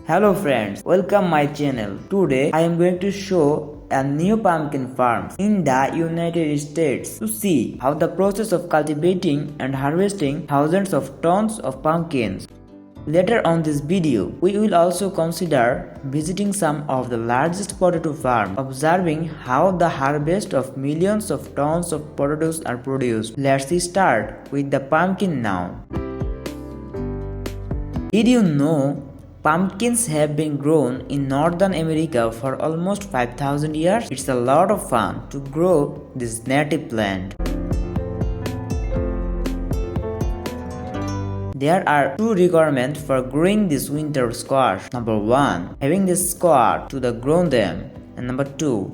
Hello friends, welcome my channel. Today I am going to show a new pumpkin farm in the United States to see how the process of cultivating and harvesting thousands of tons of pumpkins. Later on this video, we will also consider visiting some of the largest potato farms, observing how the harvest of millions of tons of potatoes are produced. Let's start with the pumpkin now. Did you know pumpkins have been grown in Northern America for almost 5,000 years? It's a lot of fun to grow this native plant. There are two requirements for growing this winter squash. Number 1, having the squash to grow them, and number 2,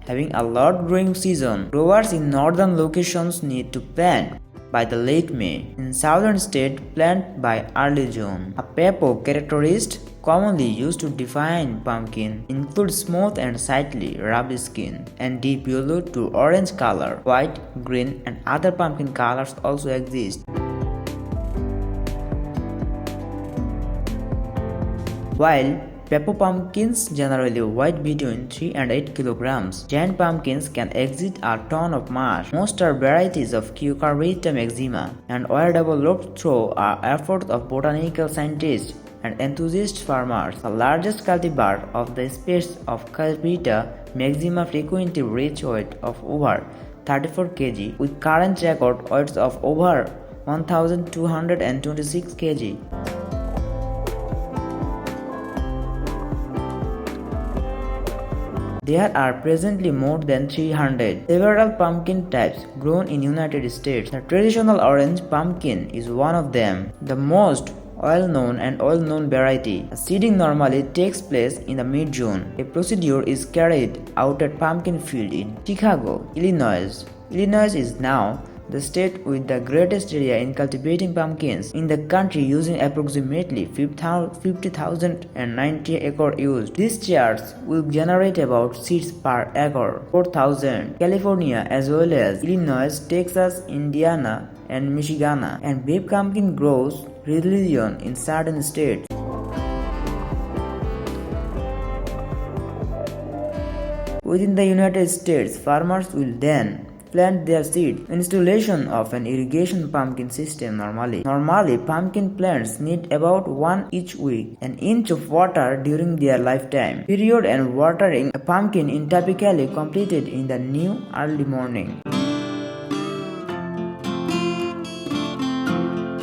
having a lot growing season. Growers in northern locations need to plant by the late May. In southern states, plant by early June. A pepper characteristic commonly used to define pumpkin includes smooth and slightly rubbed skin and deep yellow to orange color. White, green, and other pumpkin colors also exist. While pepper pumpkins generally weigh between 3 and 8 kilograms, giant pumpkins can exceed a ton of mass. Most are varieties of cucurbita maxima and are developed through the efforts of botanical scientists and enthusiast farmers. The largest cultivar of the species of Cucurbita maxima frequently reach weight of over 34 kg, with current record weights of over 1,226 kg. There are presently more than 300 several pumpkin types grown in United States. The traditional orange pumpkin is one of them, the most well-known variety. Seeding normally takes place in the mid-June. A procedure is carried out at pumpkin field in Chicago, Illinois. Illinois is now the state with the greatest area in cultivating pumpkins in the country, using approximately 50,090 acres used. These charts will generate about seeds per acre, 4,000. California as well as Illinois, Texas, Indiana, and Michigan, and baby pumpkin grows readily in certain states. Within the United States, farmers will then plant their seed. Installation of an irrigation pumpkin system. Normally, pumpkin plants need about 1 each week, an inch of water during their lifetime period, and watering a pumpkin is typically completed in the new early morning.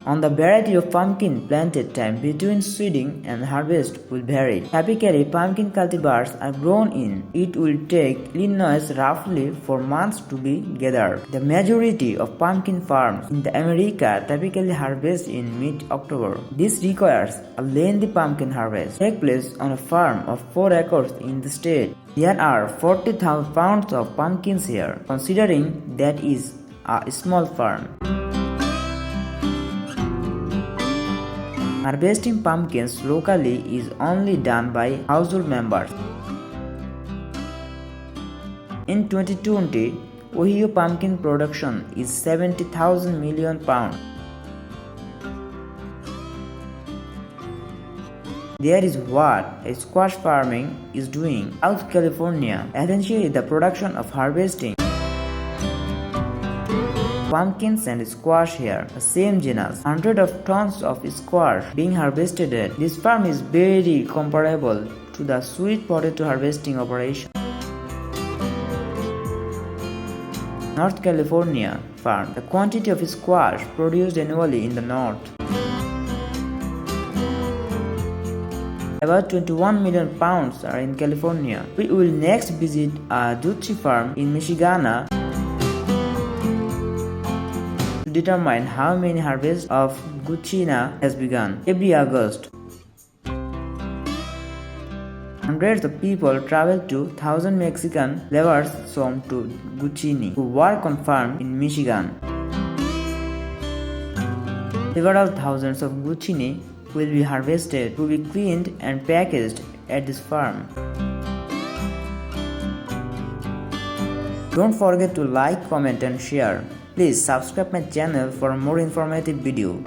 On the variety of pumpkin planted, time between seeding and harvest will vary. Typically, pumpkin cultivars are grown in. It will take Illinois roughly 4 months to be gathered. The majority of pumpkin farms in America typically harvest in mid-October. This requires a lengthy pumpkin harvest take place on a farm of 4 acres in the state. There are 40,000 pounds of pumpkins here, considering that is a small farm. Harvesting pumpkins locally is only done by household members. In 2020, Ohio pumpkin production is 70,000 million pounds. There is what a squash farming is doing in South California, essentially the production of harvesting pumpkins and squash here, the same genus. Hundreds of tons of squash being harvested at this farm is very comparable to the sweet potato harvesting operation. North California farm. The quantity of squash produced annually in the north, about 21 million pounds, are in California. We will next visit a zucchini farm in Michigan to determine how many harvests of zucchini has begun. Every August, hundreds of people travel to 1,000 Mexican laborers home to zucchini who work on farm in Michigan. Several thousands of zucchini will be harvested to be cleaned and packaged at this farm. Don't forget to like, comment and share. Please subscribe my channel for more informative video.